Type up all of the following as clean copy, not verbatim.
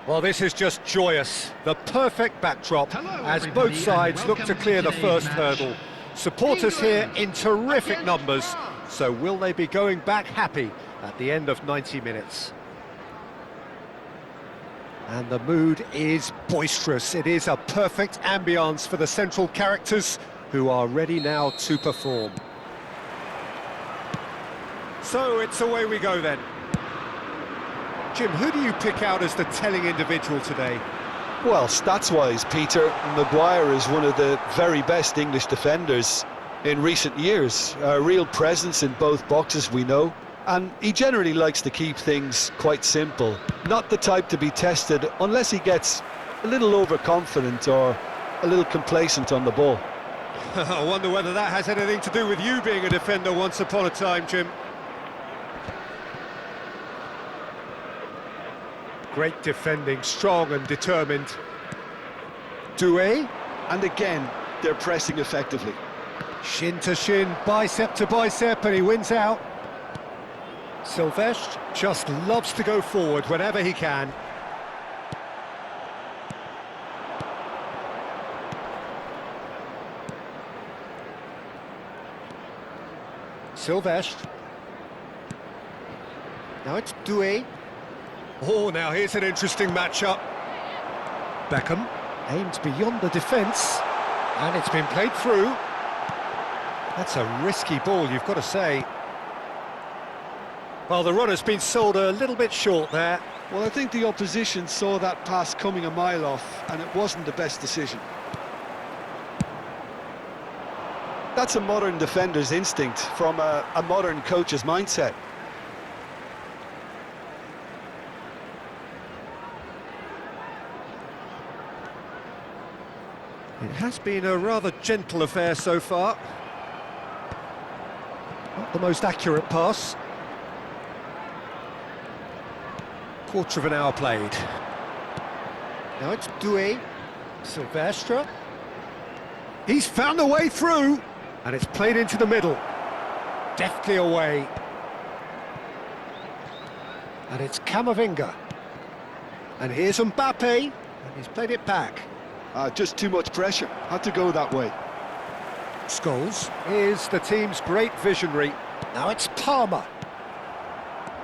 Well, this is just joyous. The perfect backdrop as both sides look to clear the first hurdle. Supporters here in terrific numbers, so will they be going back happy at the end of 90 minutes? And the mood is boisterous. It is a perfect ambience for the central characters who are ready now to perform. So it's away we go then. Jim, who do you pick out as the telling individual today? Well, stats-wise, Peter, Maguire is one of the very best English defenders in recent years. A real presence in both boxes, we know, and he generally likes to keep things quite simple. Not the type to be tested unless he gets a little overconfident or a little complacent on the ball. I wonder whether that has anything to do with you being a defender once upon a time, Jim. Great defending, strong and determined. Doué. And again, they're pressing effectively. Shin to shin, bicep to bicep, and he wins out. Silvestre just loves to go forward whenever he can. Silvestre. Now it's Doué. Oh, now here's an interesting matchup. Beckham aimed beyond the defence, and it's been played through. That's a risky ball, you've got to say. Well, the runner's been sold a little bit short there. Well, I think the opposition saw that pass coming a mile off, and it wasn't the best decision. That's a modern defender's instinct from a modern coach's mindset. It has been a rather gentle affair so far. Not the most accurate pass. Quarter of an hour played. Now it's Doué. Silvestre. He's found a way through, and it's played into the middle. Deftly away. And it's Camavinga. And here's Mbappe, and he's played it back. Just too much pressure. Had to go that way. Scholes is the team's great visionary. Now it's Palmer.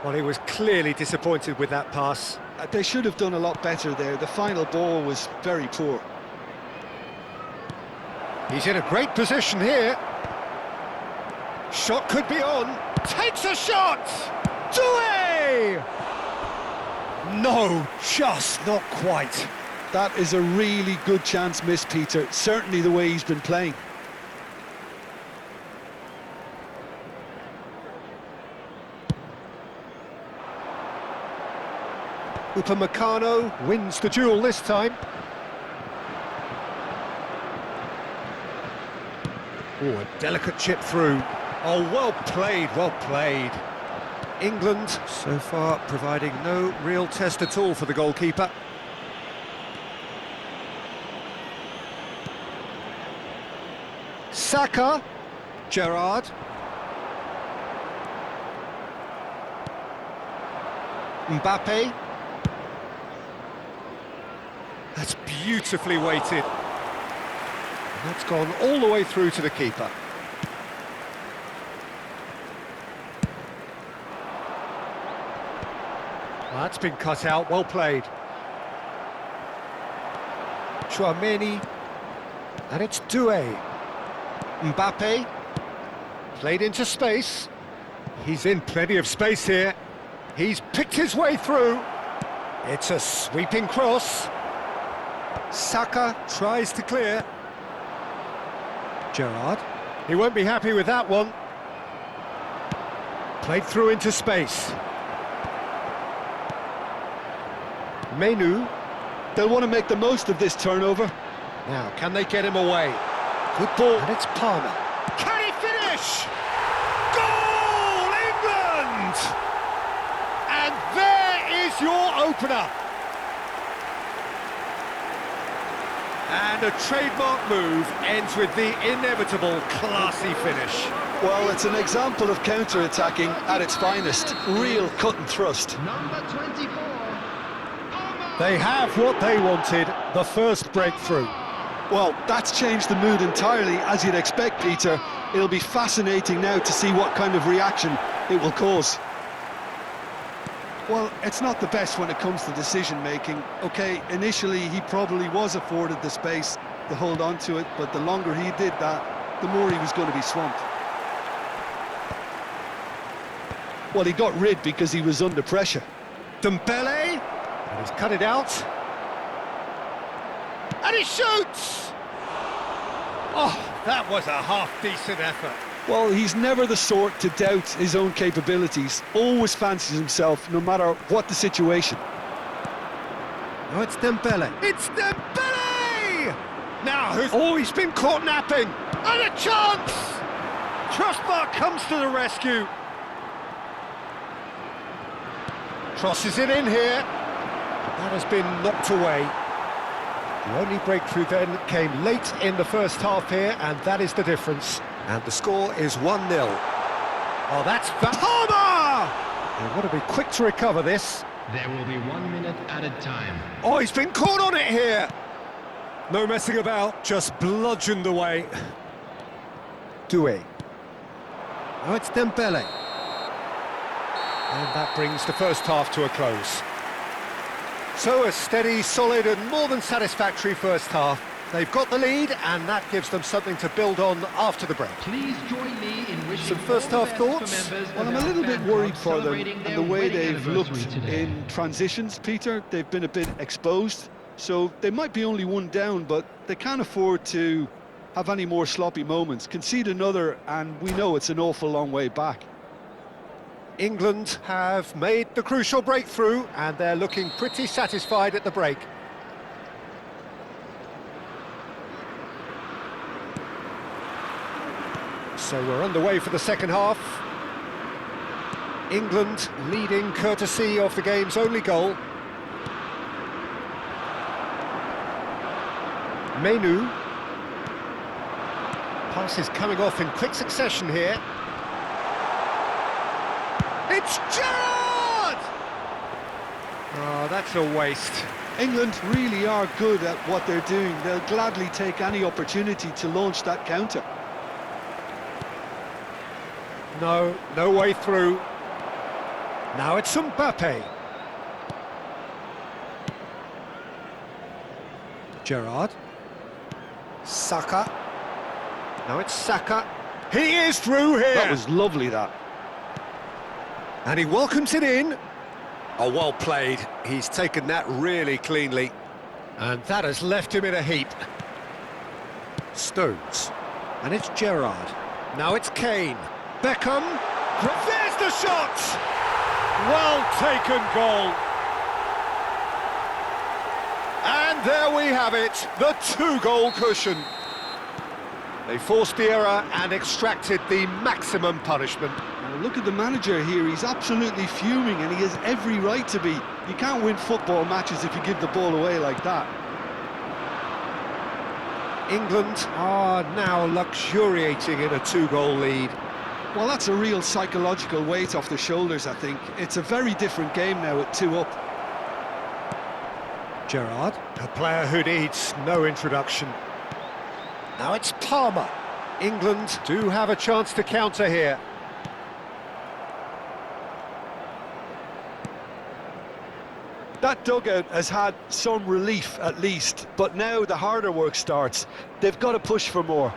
Well, he was clearly disappointed with that pass. They should have done a lot better there. The final ball was very poor. He's in a great position here. Shot could be on. Takes a shot! Doué! No, just not quite. That is a really good chance missed, Peter. Certainly the way he's been playing. Upamecano wins the duel this time. Oh, a delicate chip through. Oh, well played, well played. England, so far, providing no real test at all for the goalkeeper. Saka, Gerrard. Mbappe. That's beautifully weighted. And that's gone all the way through to the keeper. Well, that's been cut out, well played. Chouameni, and it's Doué. Mbappe, played into space. He's in plenty of space here. He's picked his way through. It's a sweeping cross. Saka tries to clear. Gerrard, he won't be happy with that one. Played through into space. Menu. They'll want to make the most of this turnover. Now, can they get him away? Good ball. And it's Palmer. Can he finish? Goal, England! And there is your opener. And a trademark move ends with the inevitable classy finish. Well, it's an example of counter-attacking at its finest. Real cut and thrust. Number 24. They have what they wanted, the first breakthrough. Well, that's changed the mood entirely, as you'd expect, Peter. It'll be fascinating now to see what kind of reaction it will cause. Well, it's not the best when it comes to decision-making. OK, initially he probably was afforded the space to hold on to it, but the longer he did that, the more he was going to be swamped. Well, he got rid because he was under pressure. Dembele, and he's cut it out. And he shoots! Oh, that was a half-decent effort. Well, he's never the sort to doubt his own capabilities. Always fancies himself, no matter what the situation. Oh, it's Dembele. It's Dembele! Now, he's been caught napping. And a chance! Crossbar comes to the rescue. Crosses it in here. That has been knocked away. The only breakthrough then came late in the first half here, and that is the difference. And the score is 1-0. Oh, that's Palmer! They've got to be quick to recover this. There will be 1 minute added time. Oh, he's been caught on it here. No messing about, just bludgeoned away. Doué. Now it's Dembele. And that brings the first half to a close. So a steady, solid and more than satisfactory first half. They've got the lead and that gives them something to build on after the break. Please join me in wishing some first half thoughts? Well, I'm a little bit worried for them and the way they've looked in transitions, Peter. They've been a bit exposed, so they might be only one down, but they can't afford to have any more sloppy moments. Concede another and we know it's an awful long way back. England have made the crucial breakthrough and they're looking pretty satisfied at the break. So we're underway for the second half. England leading courtesy of the game's only goal. Menu. Pass is coming off in quick succession here. It's Gerrard! Oh, that's a waste. England really are good at what they're doing. They'll gladly take any opportunity to launch that counter. No way through. Now it's Mbappe. Gerrard. Saka. Now it's Saka. He is through here! That was lovely, that. And he welcomes it in. Oh, well played. He's taken that really cleanly. And that has left him in a heap. Stones. And it's Gerrard. Now it's Kane. Beckham. There's the shot! Well taken goal. And there we have it, the 2-goal cushion. They forced the error and extracted the maximum punishment. Now look at the manager here, he's absolutely fuming and he has every right to be. You can't win football matches if you give the ball away like that. England are now luxuriating in a 2-goal lead. Well, that's a real psychological weight off their shoulders, I think. It's a very different game now at 2 up. Gerrard, a player who needs no introduction. Now it's Palmer. England do have a chance to counter here. That dugout has had some relief at least, but now the harder work starts. They've got to push for more.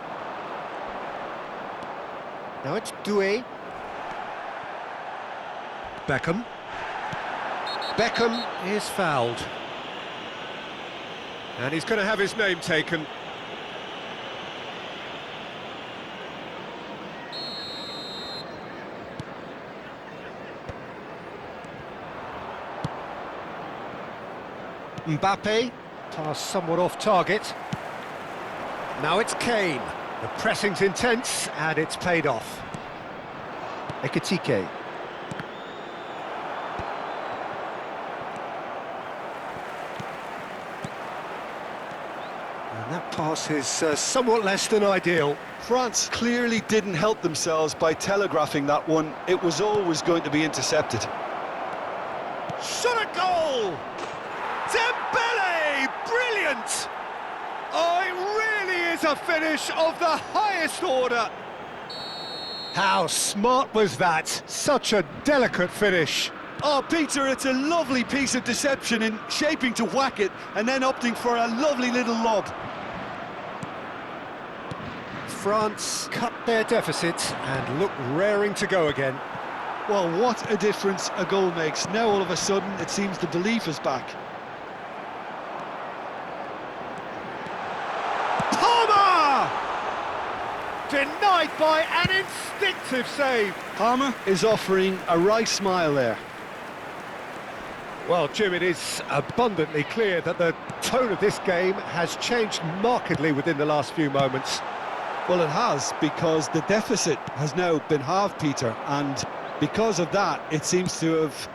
Now it's Doué. Beckham. Beckham is fouled. And he's going to have his name taken. Mbappe, pass somewhat off target. Now it's Kane. The pressing's intense and it's paid off. Ekitike. And that pass is somewhat less than ideal. France clearly didn't help themselves by telegraphing that one. It was always going to be intercepted. Shot a goal! Dembele! Brilliant! Oh, it really is a finish of the highest order. How smart was that? Such a delicate finish. Oh, Peter, it's a lovely piece of deception in shaping to whack it and then opting for a lovely little lob. France cut their deficit and look raring to go again. Well, what a difference a goal makes. Now all of a sudden it seems the belief is back. Palmer! Denied by an instinctive save. Palmer is offering a wry smile there. Well, Jim, it is abundantly clear that the tone of this game has changed markedly within the last few moments. Well, it has, because the deficit has now been halved, Peter, and because of that, it seems to have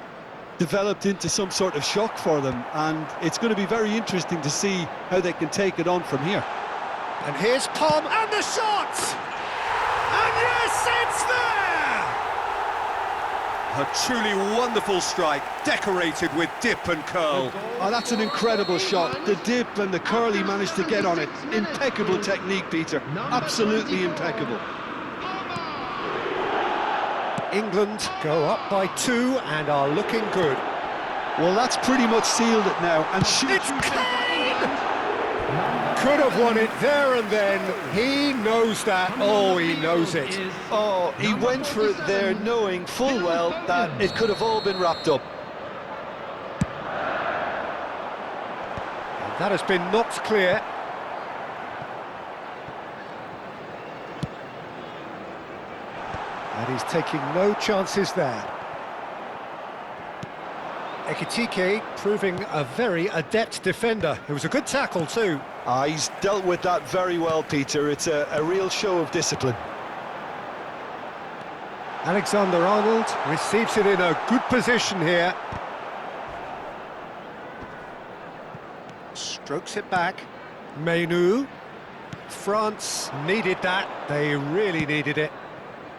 developed into some sort of shock for them, and it's going to be very interesting to see how they can take it on from here. And here's Palmer, and the shot! And yes, it's there! A truly wonderful strike, decorated with dip and curl. Oh, that's an incredible shot. The dip and the curl he managed to get on it. Impeccable technique, Peter. Absolutely impeccable. England go up by 2 and are looking good. Well, that's pretty much sealed it now. And It's Kane! Could have won it there and then. He knows that. Oh, he knows it. Oh, he went for it there knowing full well that it could have all been wrapped up. That has been knocked clear. And he's taking no chances there. Ekitike proving a very adept defender. It was a good tackle too. He's dealt with that very well, Peter. It's a real show of discipline. Alexander-Arnold receives it in a good position here. Strokes it back. Menu. France needed that. They really needed it.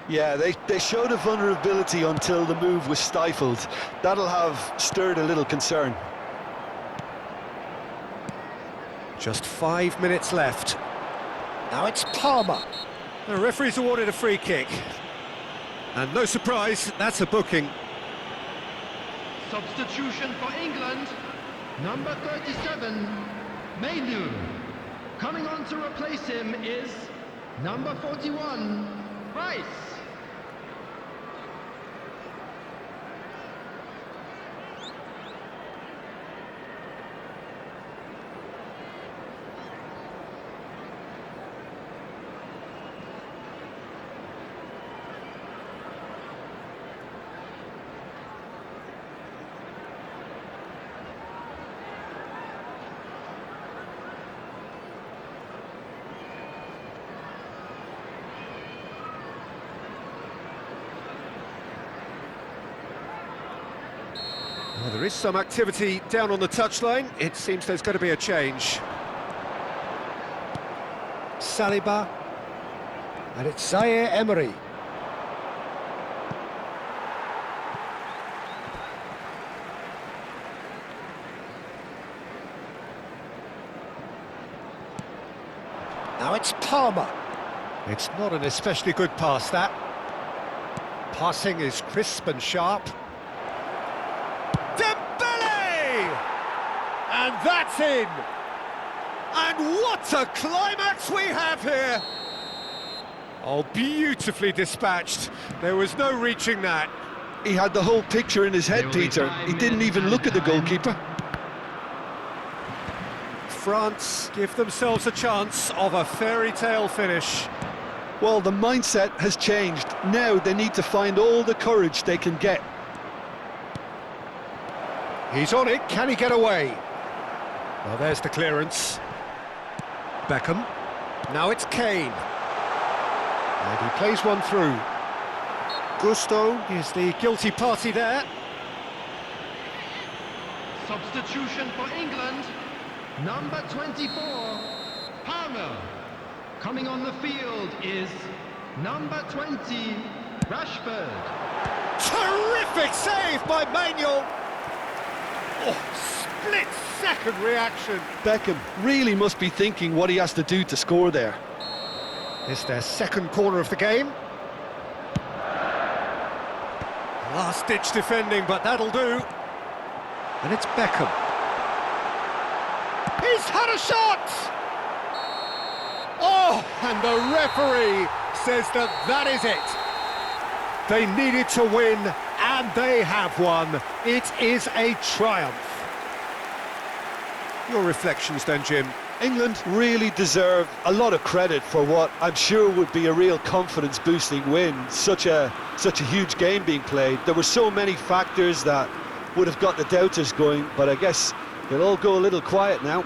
Yeah, they showed a vulnerability until the move was stifled. That'll have stirred a little concern. Just 5 minutes left. Now it's Palmer. The referee's awarded a free kick. And no surprise, that's a booking. Substitution for England, number 37, Menu. Coming on to replace him is number 41, Rice. Well, there is some activity down on the touchline. It seems there's going to be a change. Saliba. And it's Zaire Emery. Now it's Palmer. It's not an especially good pass, that. Passing is crisp and sharp. Dembele! And that's in! And what a climax we have here! Oh, beautifully dispatched. There was no reaching that. He had the whole picture in his head, Peter. He didn't even look at the goalkeeper. France give themselves a chance of a fairy tale finish. Well, the mindset has changed. Now they need to find all the courage they can get. He's on it, can he get away? Well, there's the clearance. Beckham. Now it's Kane. And he plays one through. Gusto is the guilty party there. Substitution for England, number 24, Palmer. Coming on the field is number 20, Rashford. Terrific save by Manuel. Oh, split-second reaction. Beckham really must be thinking what he has to do to score there. It's their second corner of the game. Last-ditch defending, but that'll do. And it's Beckham. He's had a shot! Oh, and the referee says that is it. They needed to win, and they have won. It is a triumph. Your reflections then, Jim? England really deserve a lot of credit for what I'm sure would be a real confidence-boosting win. Such a huge game being played. There were so many factors that would have got the doubters going, but I guess they'll all go a little quiet now.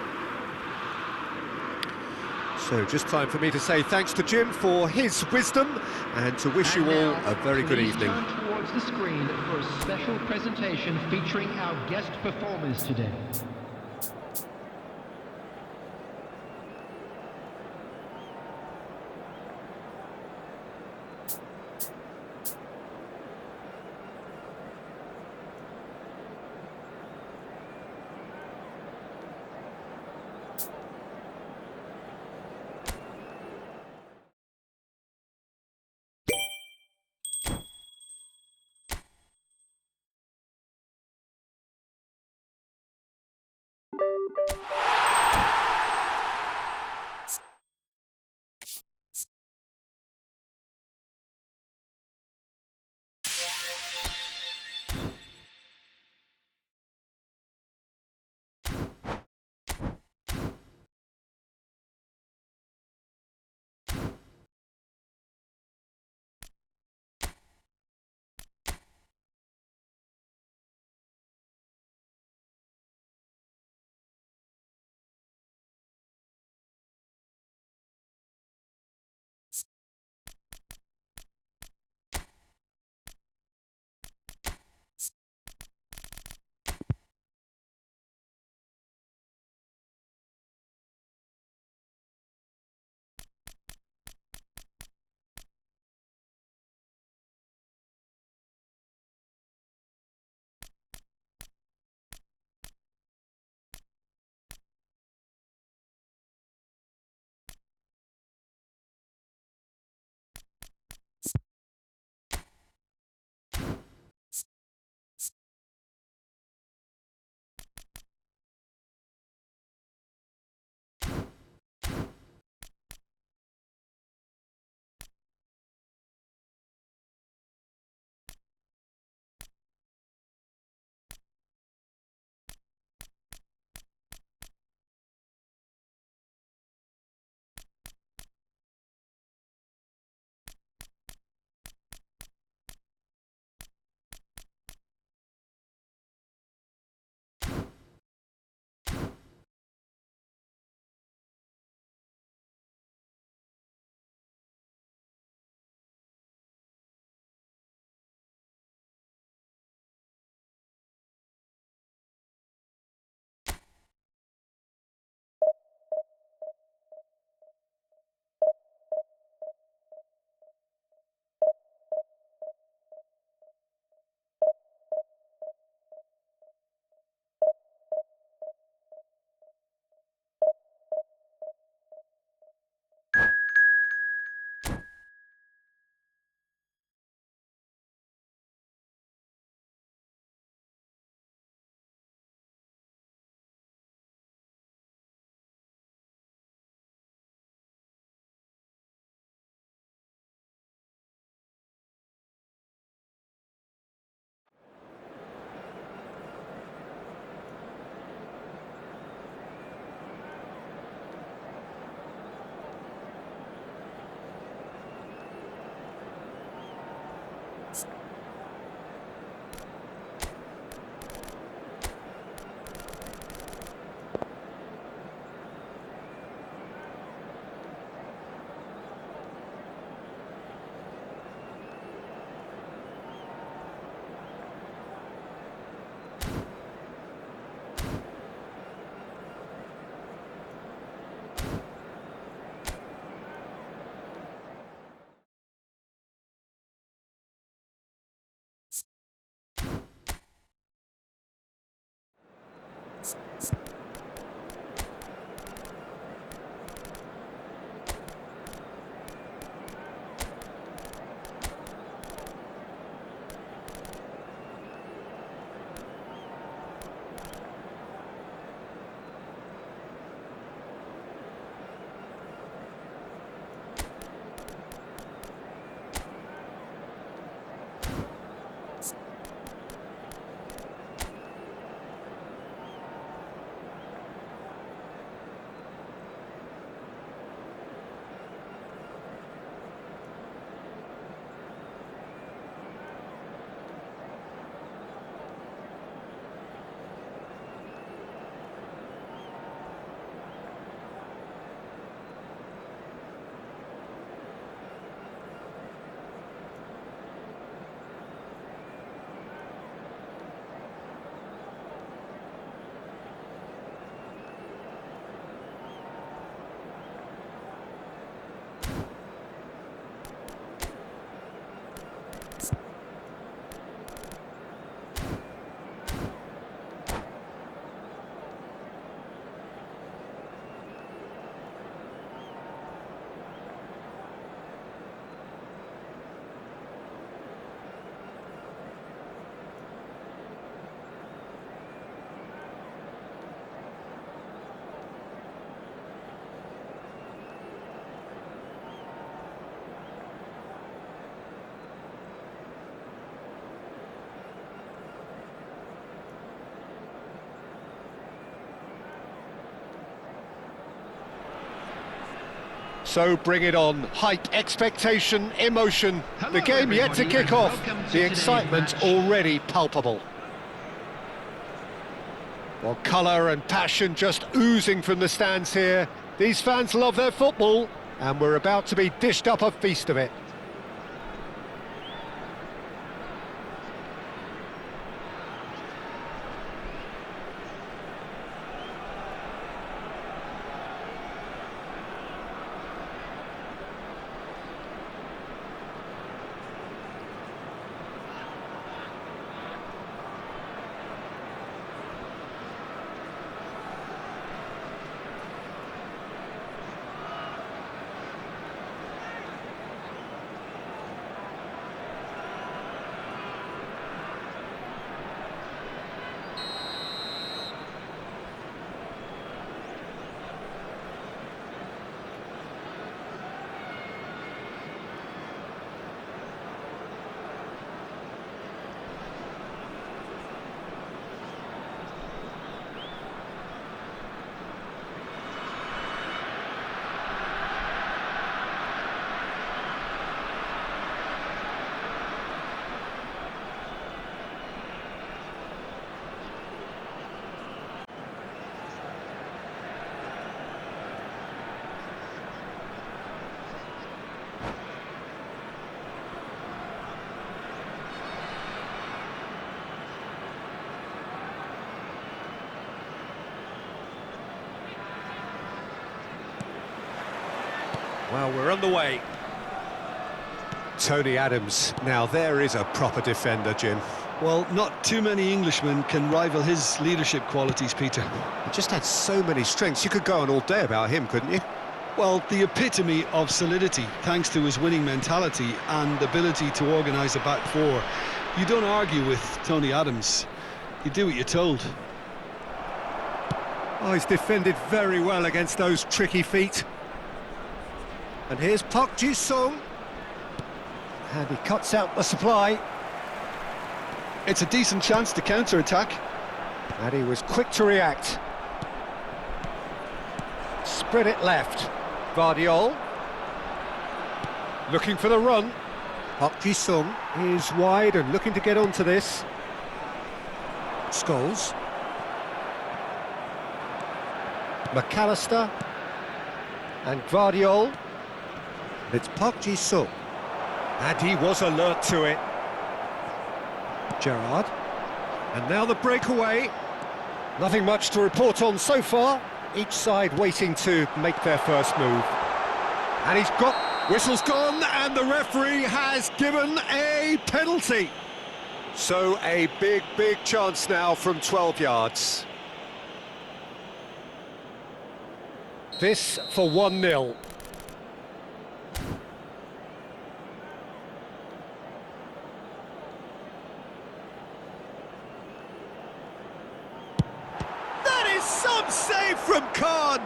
So just time for me to say thanks to Jim for his wisdom and to wish you all a very good evening. Turn towards the screen for a special presentation featuring our guest performers today. So bring it on. Hype, expectation, emotion. Hello, The game yet to everybody, kick and off. welcome to The today's excitement match. already palpable. Well, colour and passion just oozing from the stands here. These fans love their football, and we're about to be dished up a feast of it. Well, we're on the way. Tony Adams. Now there is a proper defender, Jim. Well, not too many Englishmen can rival his leadership qualities, Peter. He just had so many strengths. You could go on all day about him, couldn't you? Well, the epitome of solidity, thanks to his winning mentality and ability to organise a back four. You don't argue with Tony Adams. You do what you're told. Oh, he's defended very well against those tricky feet. And here's Park Ji-sung. And he cuts out the supply. It's a decent chance to counter-attack. And he was quick to react. Spread it left. Vardiol. Looking for the run. Park Ji-sung is wide and looking to get onto this. Scholes. McAllister. And Vardiol. It's Park Ji-sung. And he was alert to it. Gerrard. And now the breakaway. Nothing much to report on so far. Each side waiting to make their first move. And he's got... Whistle's gone, and the referee has given a penalty. So a big chance now from 12 yards. This for 1-0. That is some save from Khan.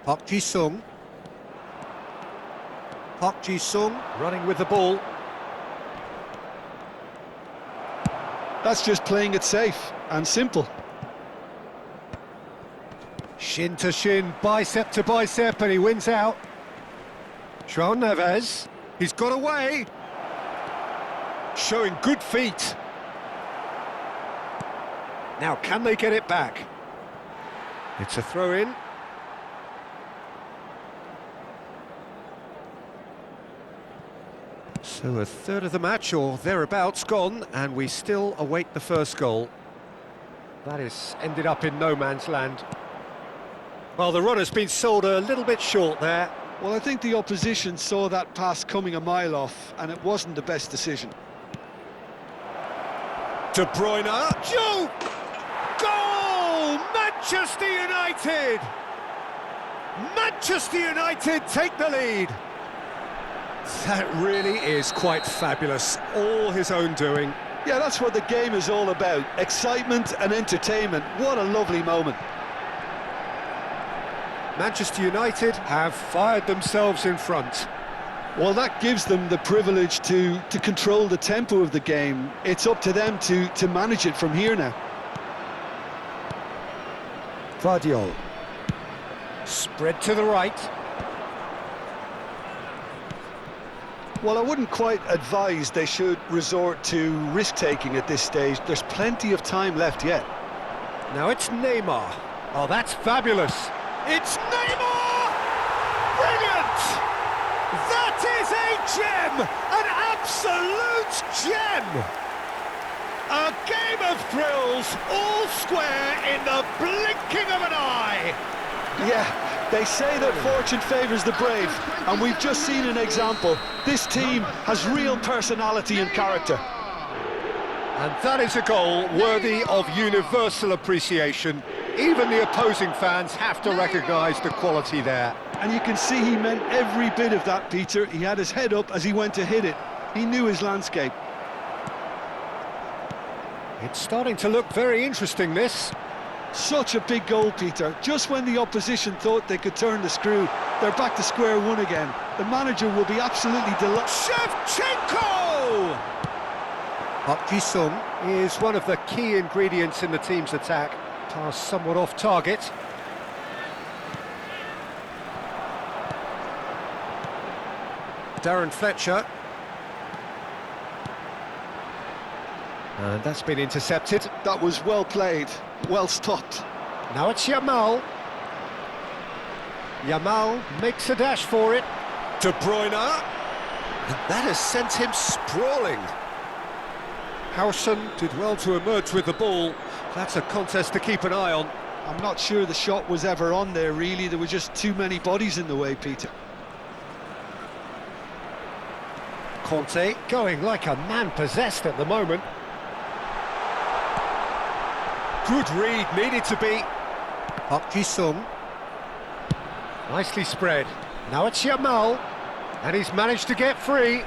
Park Ji-sung. Park Ji-sung running with the ball. That's just playing it safe and simple. Shin to shin, bicep to bicep, and he wins out. João Neves, he's got away. Showing good feet. Now, can they get it back? It's a throw-in. So a third of the match, or thereabouts, gone, and we still await the first goal. That is ended up in no man's land. Well, the run has been sold a little bit short there. Well, I think the opposition saw that pass coming a mile off, and it wasn't the best decision. De Bruyne, Joe! Goal! Manchester United! Manchester United take the lead. That really is quite fabulous, all his own doing. Yeah, that's what the game is all about. Excitement and entertainment. What a lovely moment. Manchester United have fired themselves in front. Well, that gives them the privilege to control the tempo of the game. It's up to them to manage it from here now. Vardiol. Spread to the right. Well, I wouldn't quite advise they should resort to risk-taking at this stage. There's plenty of time left yet. Now it's Neymar. Oh, that's fabulous. It's Neymar! Brilliant! That is a gem! An absolute gem! A game of thrills, all square in the blinking of an eye! Yeah, they say that fortune favours the brave, and we've just seen an example. This team has real personality and character. And that is a goal worthy of universal appreciation. Even the opposing fans have to recognise the quality there. And you can see he meant every bit of that, Peter. He had his head up as he went to hit it. He knew his landscape. It's starting to look very interesting, this. Such a big goal, Peter. Just when the opposition thought they could turn the screw, they're back to square one again. The manager will be absolutely delighted. Shevchenko! Park Ji-sung is one of the key ingredients in the team's attack. Pass somewhat off target. Darren Fletcher. And that's been intercepted. That was well played, well stopped. Now it's Yamal. Yamal makes a dash for it. De Bruyne. And that has sent him sprawling. Howson did well to emerge with the ball. That's a contest to keep an eye on. I'm not sure the shot was ever on there, really. There were just too many bodies in the way, Peter. Conte going like a man possessed at the moment. Good read, needed to be. Park Ji-sung. Nicely spread. Now it's Yamal. And he's managed to get free.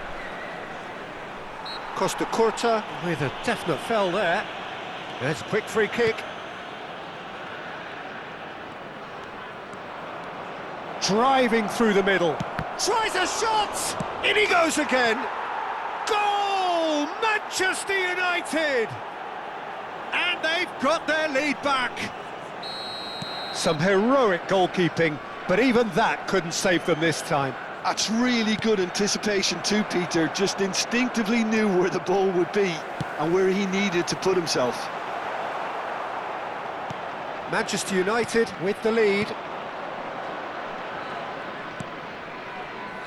Costa Curta with a definite foul there. There's a quick free kick. Driving through the middle. Tries a shot! In he goes again! Goal! Manchester United! And they've got their lead back. Some heroic goalkeeping, but even that couldn't save them this time. That's really good anticipation too, Peter. Just instinctively knew where the ball would be and where he needed to put himself. Manchester United with the lead.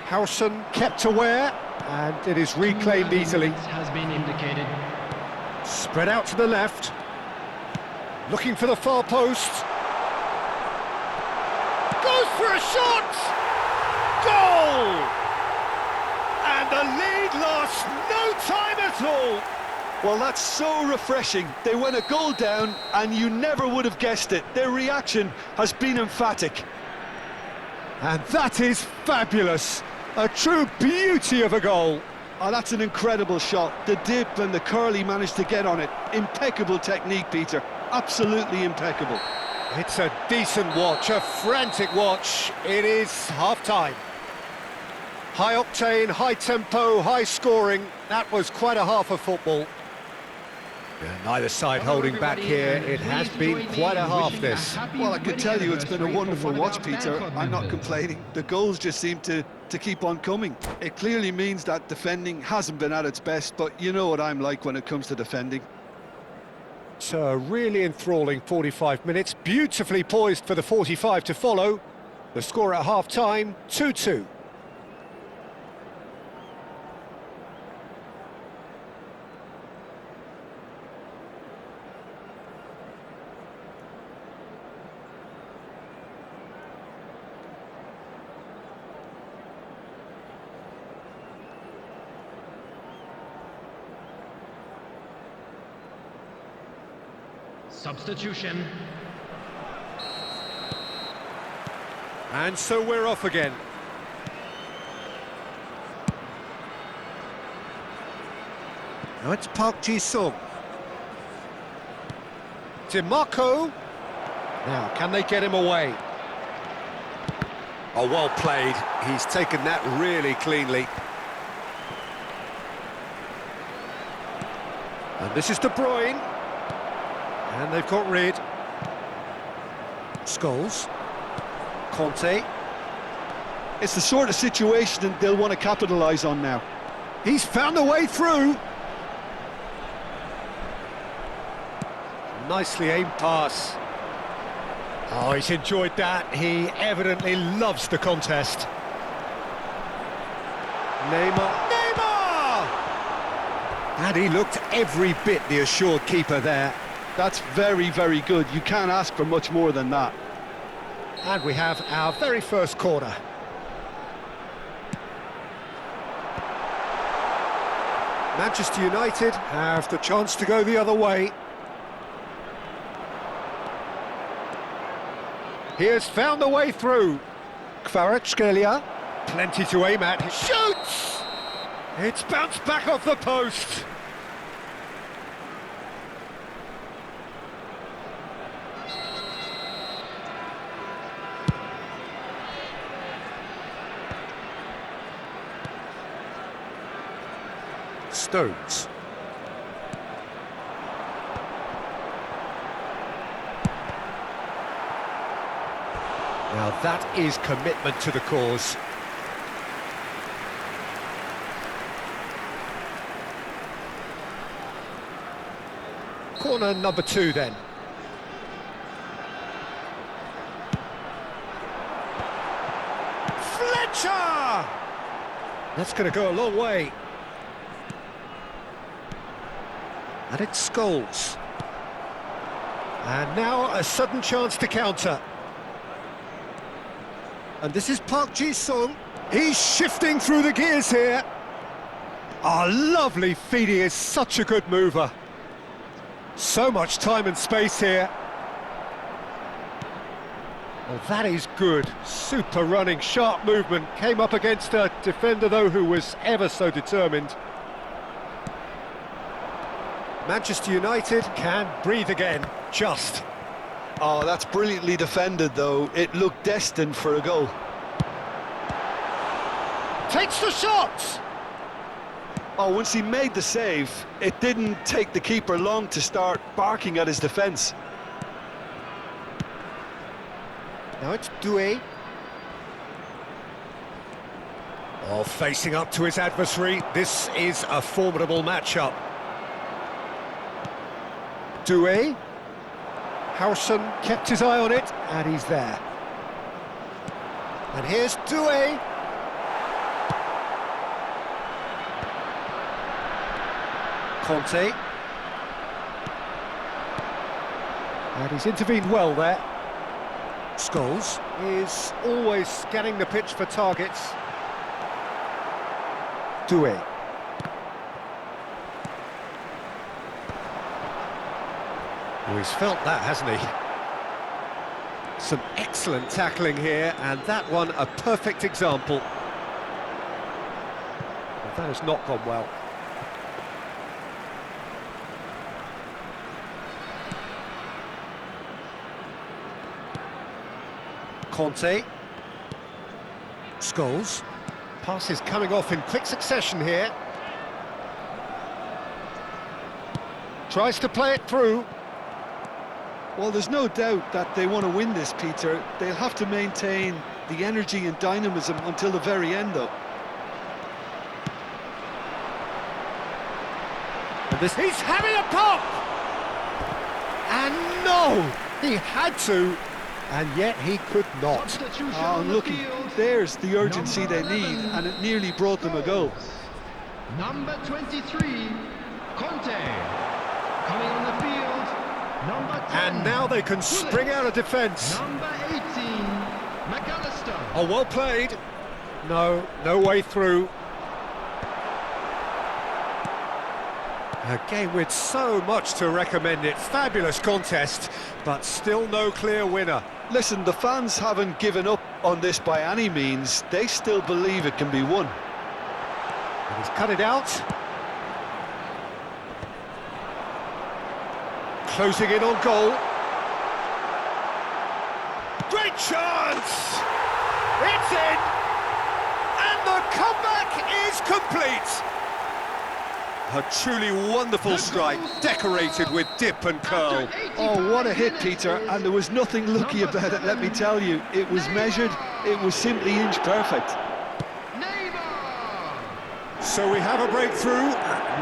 Howson kept aware, and it is reclaimed easily. Has been indicated. Spread out to the left. Looking for the far post. Goes for a shot! Goal! And the lead lost no time at all. Well, that's so refreshing. They went a goal down and you never would have guessed it. Their reaction has been emphatic. And that is fabulous. A true beauty of a goal. Oh, that's an incredible shot. The dip and the curl he managed to get on it. Impeccable technique, Peter. Absolutely impeccable. It's a decent watch, a frantic watch. It is half-time. High octane, high tempo, high scoring. That was quite a half of football. Neither side holding back here. It has been quite a half, this. Well, I can tell you it's been a wonderful watch, Peter. I'm not complaining. The goals just seem to keep on coming. It clearly means that defending hasn't been at its best, but you know what I'm like when it comes to defending. It's a really enthralling 45 minutes, beautifully poised for the 45 to follow. The score at half-time, 2-2. Substitution. And so we're off again. Now it's Park Ji-sung. DiMarco. Now, can they get him away? Oh, well played. He's taken that really cleanly. And this is De Bruyne. And they've got rid. Scholes. Conte. It's the sort of situation that they'll want to capitalise on now. He's found a way through. Nicely aimed pass. Oh, he's enjoyed that. He evidently loves the contest. Neymar! And he looked every bit the assured keeper there. That's very, very good. You can't ask for much more than that. And we have our very first corner. Manchester United have the chance to go the other way. He has found a way through. Kvaratskhelia, plenty to aim at. He shoots! It's bounced back off the post. Stones. Now that is commitment to the cause. Corner number 2 then. Fletcher! That's going to go a long way. And it's Scholes. And now a sudden chance to counter. And this is Park Ji-sung. He's shifting through the gears here. Oh, lovely feet. He is such a good mover. So much time and space here. Well, that is good. Super running, sharp movement. Came up against a defender, though, who was ever so determined. Manchester United can breathe again, just. Oh, that's brilliantly defended, though. It looked destined for a goal. Takes the shot! Oh, once he made the save, it didn't take the keeper long to start barking at his defence. Now it's Doué. Oh, facing up to his adversary. This is a formidable matchup. Doué. Howson kept his eye on it, and he's there. And here's Doué. Conte. And he's intervened well there. Scholes is always scanning the pitch for targets. Doué. Oh, he's felt that, hasn't he? Some excellent tackling here, and that one a perfect example. Well, that has not gone well. Conte. Scholes. Passes coming off in quick succession here. Tries to play it through. Well, there's no doubt that they want to win this, Peter. They'll have to maintain the energy and dynamism until the very end, though. And this, he's having a pop! And no! He had to, and yet he could not. Substitution Oh, on the look, field. there's the urgency Number they need, 11, and it nearly brought them a goal. Number 23, Conte. Coming on the field, number 10. And now they can spring out of defence. Number 18, McAllister. Oh, well played. No way through. A game with so much to recommend it. Fabulous contest, but still no clear winner. Listen, the fans haven't given up on this by any means. They still believe it can be won. And he's cut it out. Closing in on goal. Great chance! It's in! And the comeback is complete! A truly wonderful strike, decorated with dip and curl. Oh, what a hit, Peter, and there was nothing lucky about it, let me tell you. It was measured, it was simply inch perfect. So we have a breakthrough.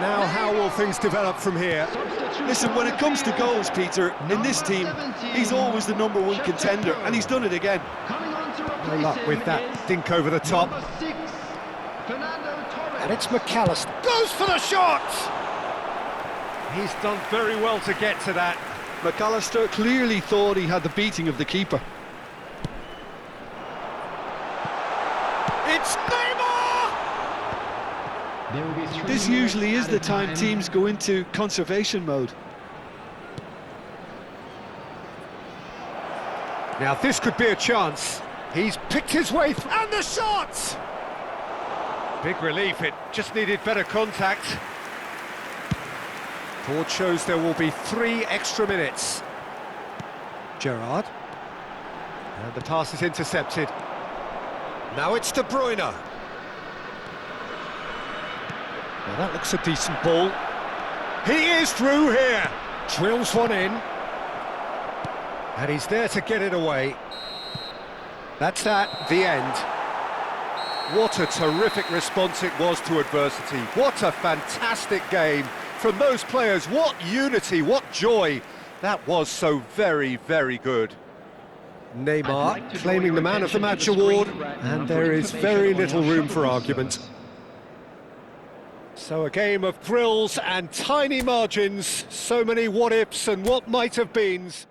Now how will things develop from here? Listen, when it comes to goals, Peter, in this team, he's always the #1 contender, and he's done it again. No luck with that dink over the top. And it's McAllister. Goes for the shot! He's done very well to get to that. McAllister clearly thought he had the beating of the keeper. It's Neymar! This usually is the time teams go into conservation mode. Now this could be a chance. He's picked his way and the shot! Big relief, it just needed better contact. Board shows there will be 3 extra minutes. Gerrard. And the pass is intercepted. Now it's De Bruyne. Now that looks a decent ball. He is through here. Drills one in. And he's there to get it away. That's that, the end. What a terrific response it was to adversity. What a fantastic game from those players. What unity, what joy. That was so very, very good. Neymar claiming the Man of the Match award, and there is very little room for argument. So a game of thrills and tiny margins, so many what-ifs and what might-have-beens.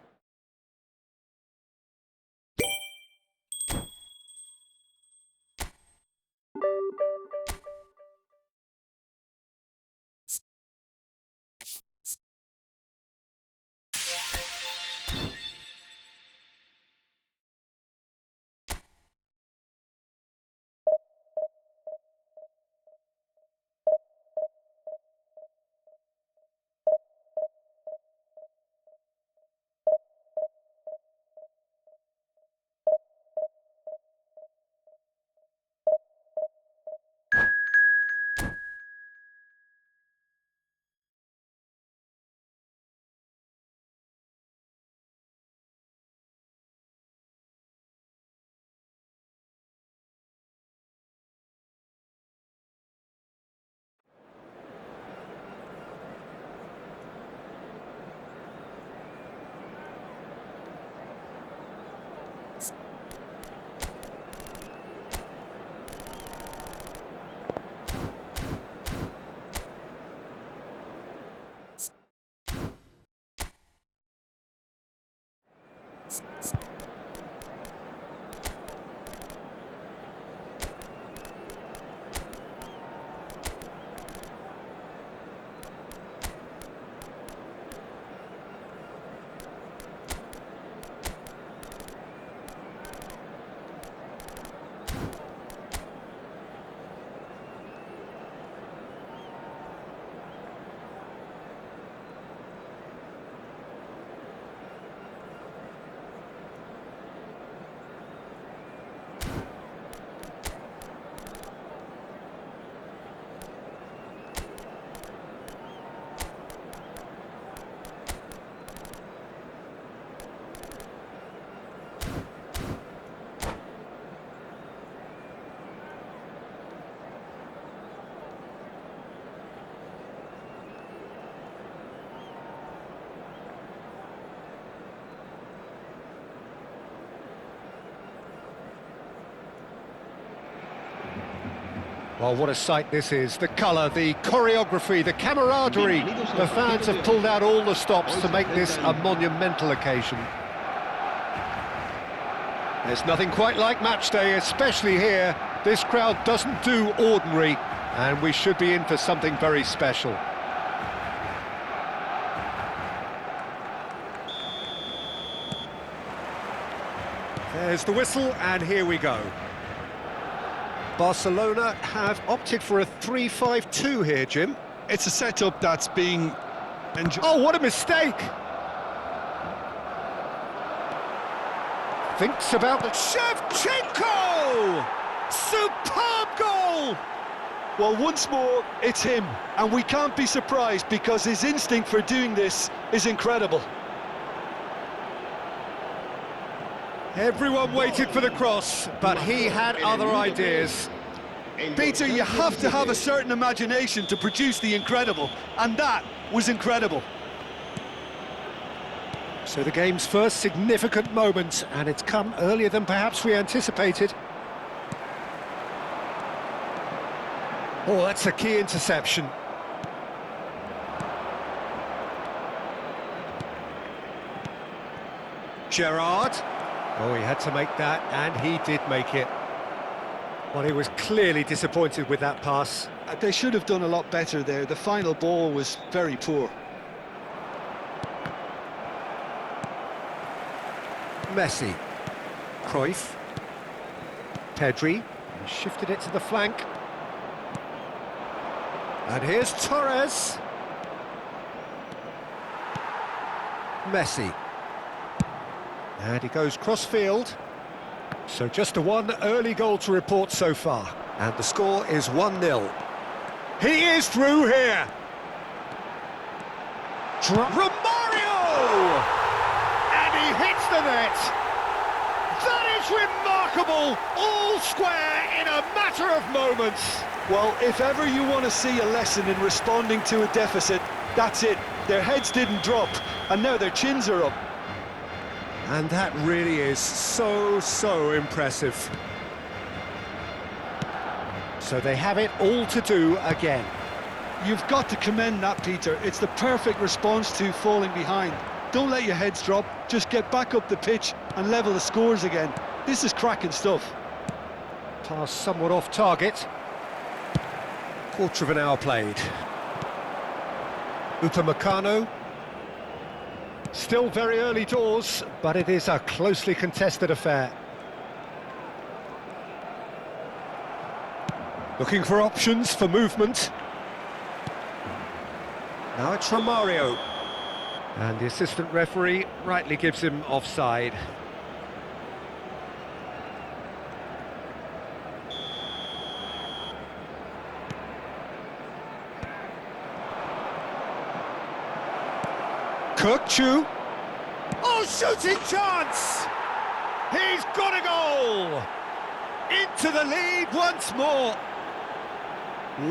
Well, what a sight this is. The colour, the choreography, the camaraderie. The fans have pulled out all the stops to make this a monumental occasion. There's nothing quite like match day, especially here. This crowd doesn't do ordinary, and we should be in for something very special. There's the whistle, and here we go. Barcelona have opted for a 3-5-2 here, Jim. It's a setup that's being enjoyed. Oh, what a mistake! Thinks about the Shevchenko! Superb goal! Well, once more, it's him, and we can't be surprised because his instinct for doing this is incredible. Everyone waited for the cross, but he had other ideas. Peter, you have to have a certain imagination to produce the incredible, and that was incredible. So the game's first significant moment, and it's come earlier than perhaps we anticipated. Oh, that's a key interception. Gerrard. Oh, he had to make that, and he did make it. Well, he was clearly disappointed with that pass. They should have done a lot better there. The final ball was very poor. Messi. Cruyff. Pedri. He shifted it to the flank. And here's Torres. Messi. And he goes cross-field. So just a one early goal to report so far. And the score is 1-0. He is through here. Romario! And he hits the net. That is remarkable. All square in a matter of moments. Well, if ever you want to see a lesson in responding to a deficit, that's it. Their heads didn't drop, and now their chins are up. And that really is so impressive. So they have it all to do again. You've got to commend that, Peter. It's the perfect response to falling behind. Don't let your heads drop, just get back up the pitch and level the scores again. This is cracking stuff. Pass somewhat off target. Quarter of an hour played. Upamecano. Still very early doors, but it is a closely contested affair. Looking for options for movement. Now it's Romario. And the assistant referee rightly gives him offside. Kirkchu. Oh, shooting chance! He's got a goal! Into the lead once more.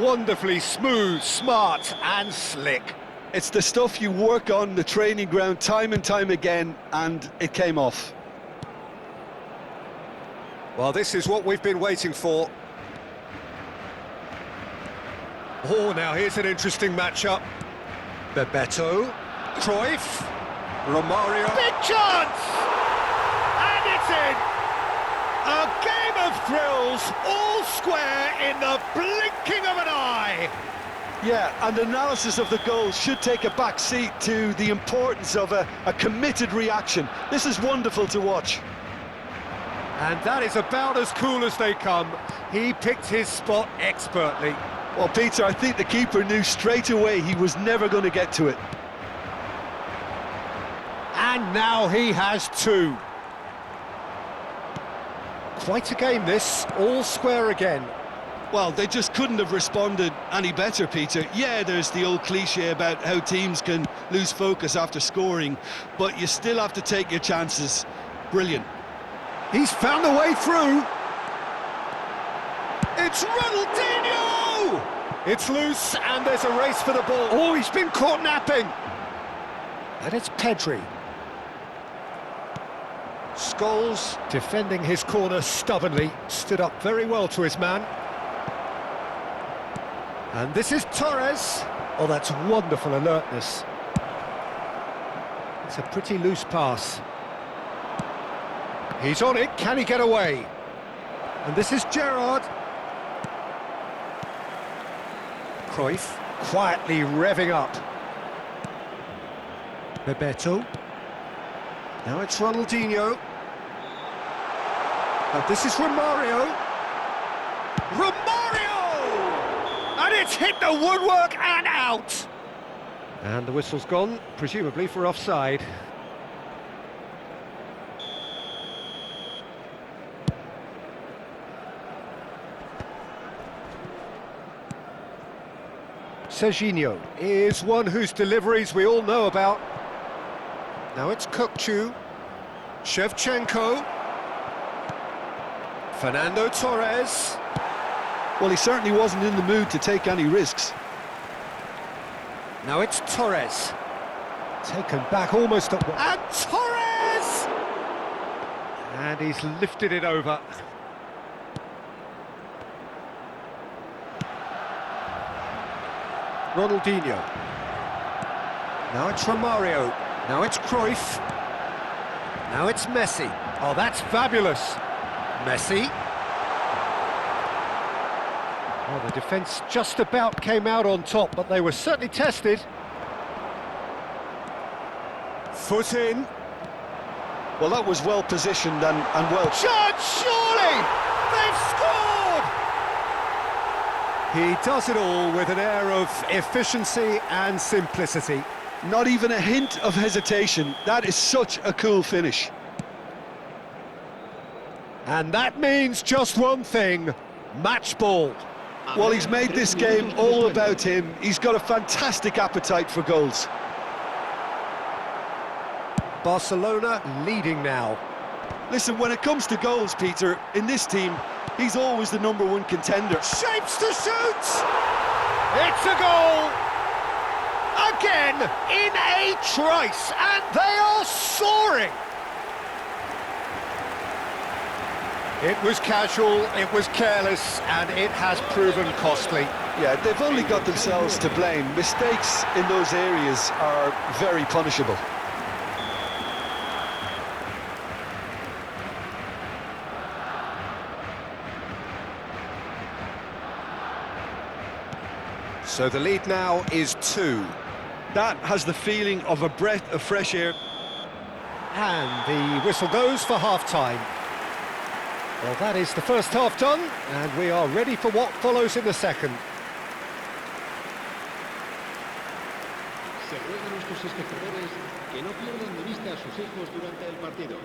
Wonderfully smooth, smart and slick. It's the stuff you work on the training ground time and time again, and it came off. Well, this is what we've been waiting for. Oh, now here's an interesting matchup. Bebeto, Cruyff, Romario. Big chance! And it's in! A game of thrills, all square in the blinking of an eye. Yeah, and analysis of the goal should take a back seat to the importance of a committed reaction. This is wonderful to watch. And that is about as cool as they come. He picked his spot expertly. Well, Peter, I think the keeper knew straight away he was never going to get to it. And now he has two. Quite a game this, all square again. Well, they just couldn't have responded any better, Peter. Yeah, there's the old cliche about how teams can lose focus after scoring, but you still have to take your chances. Brilliant. He's found a way through. It's Ronaldinho! It's loose, and there's a race for the ball. Oh, he's been caught napping. And it's Pedri. Scholes, defending his corner stubbornly, stood up very well to his man. And this is Torres. Oh, that's wonderful alertness. It's a pretty loose pass. He's on it, can he get away? And this is Gerrard. Cruyff, quietly revving up. Bebeto. Now it's Ronaldinho. And this is Romario. Romario! And it's hit the woodwork and out! And the whistle's gone, presumably for offside. Serginho is one whose deliveries we all know about. Now it's Kukcu, Shevchenko, Fernando Torres. Well, he certainly wasn't in the mood to take any risks. Now it's Torres. Taken back almost at one. And Torres! And he's lifted it over. Ronaldinho. Now it's Romario. Now it's Cruyff. Now it's Messi. Oh, that's fabulous. Messi. Well, the defence just about came out on top, but they were certainly tested. Foot in. Well, that was well positioned and well... Shot, surely! They've scored! He does it all with an air of efficiency and simplicity. Not even a hint of hesitation. That is such a cool finish. And that means just one thing, match ball. Well, he's made this game all about him. He's got a fantastic appetite for goals. Barcelona leading now. Listen, when it comes to goals, Peter, in this team, he's always the #1 contender. Shapes to shoot! It's a goal! Again, in a trice, and they are soaring! It was casual, it was careless, and it has proven costly. Yeah, they've only got themselves to blame. Mistakes in those areas are very punishable. So the lead now is 2. That has the feeling of a breath of fresh air. And the whistle goes for half-time. Well, that is the first half done, and we are ready for what follows in the second. Se ruega a nuestros espectadores que no pierdan de vista a sus hijos durante el partido.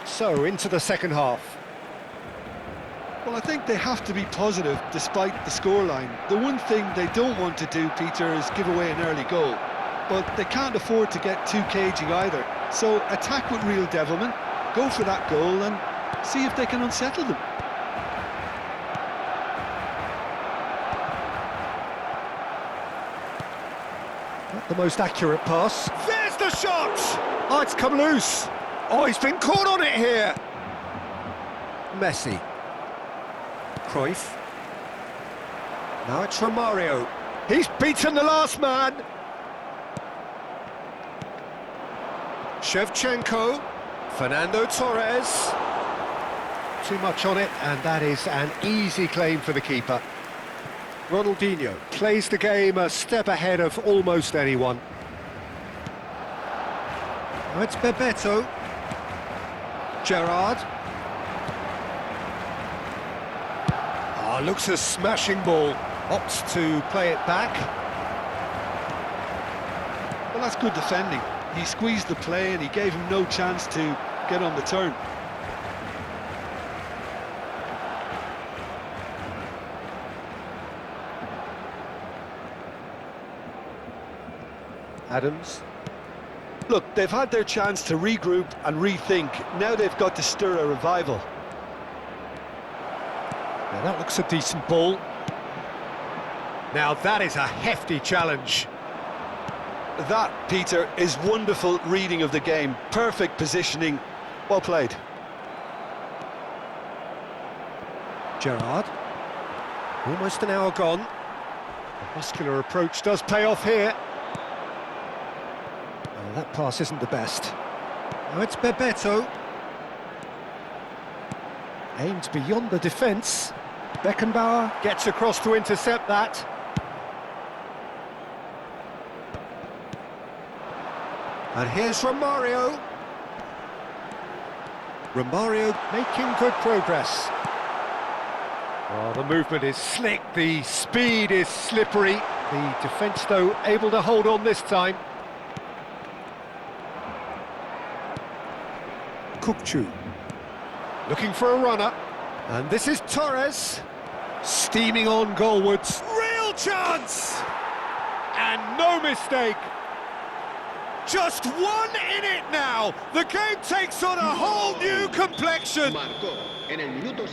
So, into the second half. Well, I think they have to be positive despite the scoreline. The one thing they don't want to do, Peter, is give away an early goal. But they can't afford to get too cagey either. So attack with real devilment, go for that goal and see if they can unsettle them. Not the most accurate pass. There's the shot! Oh, it's come loose. Oh, he's been caught on it here. Messi. Cruyff. Now it's Romario. He's beaten the last man. Shevchenko. Fernando Torres. Too much on it, and that is an easy claim for the keeper. Ronaldinho plays the game a step ahead of almost anyone. Now it's Bebeto. Gerrard. Ah, looks a smashing ball. Opts to play it back. Well, that's good defending. He squeezed the play and he gave him no chance to get on the turn. Adams. Look, they've had their chance to regroup and rethink. Now they've got to stir a revival. Now that looks a decent ball. Now that is a hefty challenge. That, Peter, is wonderful reading of the game. Perfect positioning. Well played. Gerrard. Almost an hour gone. The muscular approach does pay off here. Oh, that pass isn't the best. Now it's Bebeto. Aims beyond the defence. Beckenbauer gets across to intercept that. And here's Romario. Romario making good progress. Oh, the movement is slick, the speed is slippery. The defence, though, able to hold on this time. Kukçu looking for a runner, and this is Torres steaming on goalwards. Real chance! And no mistake. Just one in it now. The game takes on a whole new complexion.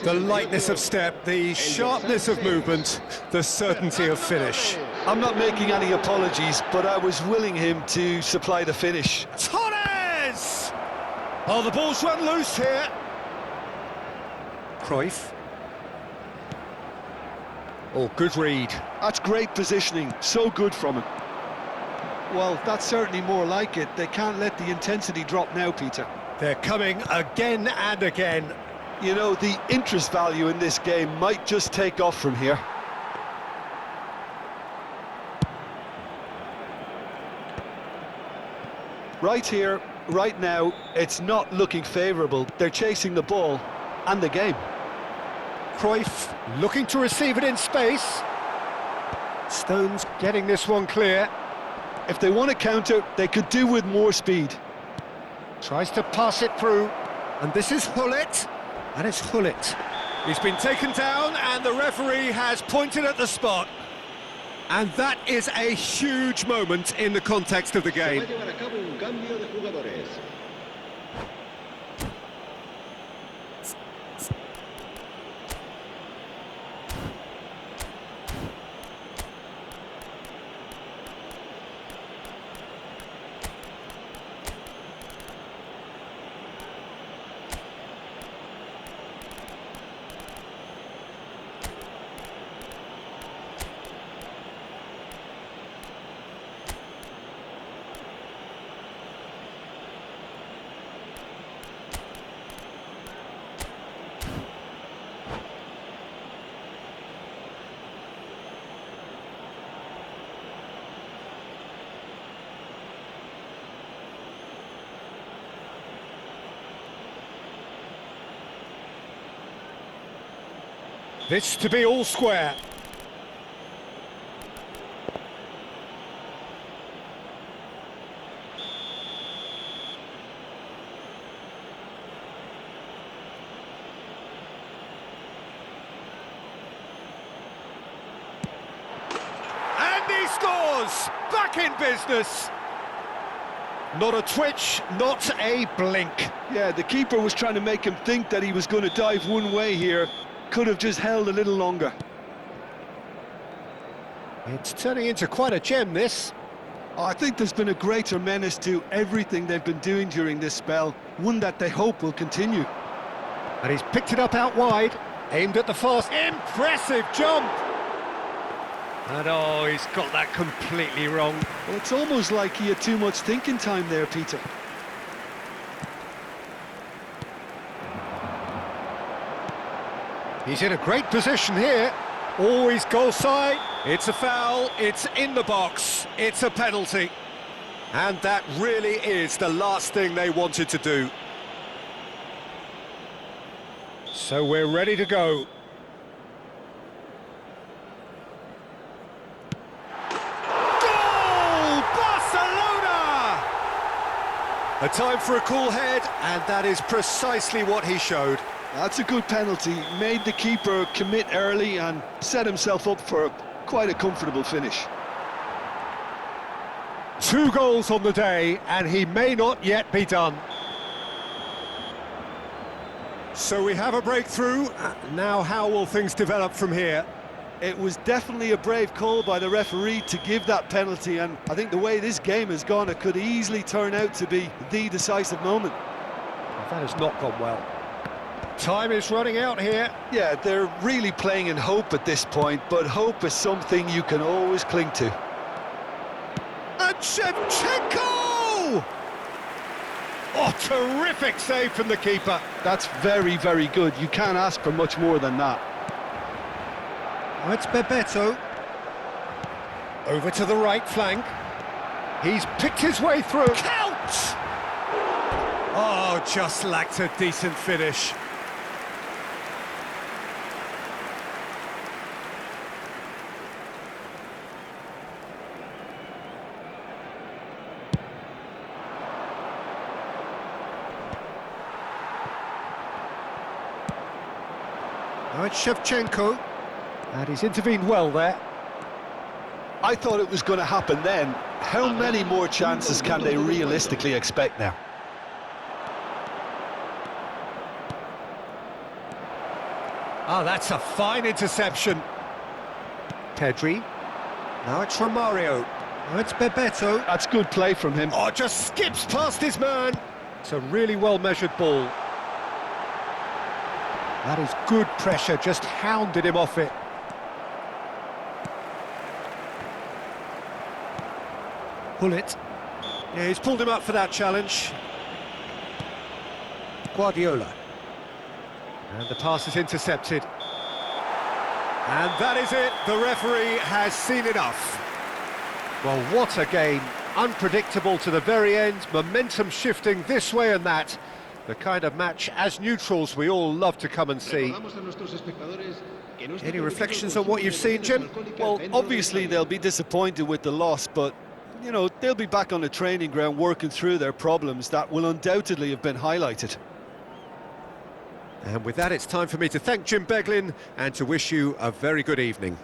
The lightness of step, the sharpness of movement, the certainty of finish. I'm not making any apologies, but I was willing him to supply the finish. Torres! Oh, the ball's run loose here. Cruyff. Oh, good read. That's great positioning, so good from him. Well, that's certainly more like it. They can't let the intensity drop now, Peter. They're coming again and again. You know, the interest value in this game might just take off from here. Right here, right now, it's not looking favourable. They're chasing the ball and the game. Cruyff looking to receive it in space. Stones getting this one clear. If they want to counter, they could do with more speed. Tries to pass it through, and this is Hullet, and it's Hullet. He's been taken down, and the referee has pointed at the spot. And that is a huge moment in the context of the game. This to be all square. And he scores! Back in business! Not a twitch, not a blink. Yeah, the keeper was trying to make him think that he was going to dive one way here. Could have just held a little longer. It's turning into quite a gem, this. Oh, I think there's been a greater menace to everything they've been doing during this spell, one that they hope will continue. And he's picked it up out wide, aimed at the fast. Impressive jump! And oh, he's got that completely wrong. Well, it's almost like he had too much thinking time there, Peter. He's in a great position here. Always goal side. It's a foul. It's in the box. It's a penalty. And that really is the last thing they wanted to do. So we're ready to go. Goal! Barcelona! A time for a cool head, and that is precisely what he showed. That's a good penalty. Made the keeper commit early and set himself up for quite a comfortable finish. 2 goals on the day, and he may not yet be done. So we have a breakthrough. Now how will things develop from here? It was definitely a brave call by the referee to give that penalty, and I think the way this game has gone, it could easily turn out to be the decisive moment. That has not gone well. Time is running out here. Yeah, they're really playing in hope at this point, but hope is something you can always cling to. And Shevchenko! Oh, terrific save from the keeper. That's very, very good. You can't ask for much more than that. Oh, it's Bebeto. Over to the right flank. He's picked his way through. Count! Oh, just lacked a decent finish. Now it's Shevchenko. And he's intervened well there. I thought it was going to happen then. How many more chances can they realistically expect now? Oh, that's a fine interception. Pedri. Now it's Romario. Now it's Bebeto. That's good play from him. Oh, just skips past his man. It's a really well-measured ball. That is good pressure, just hounded him off it. Bullet. Yeah, he's pulled him up for that challenge. Guardiola. And the pass is intercepted. And that is it. The referee has seen enough. Well, what a game. Unpredictable to the very end. Momentum shifting this way and that. The kind of match, as neutrals, we all love to come and see. Any reflections on what you've seen, Jim? Well, obviously they'll be disappointed with the loss, but, you know, they'll be back on the training ground working through their problems that will undoubtedly have been highlighted. And with that, it's time for me to thank Jim Beglin and to wish you a very good evening.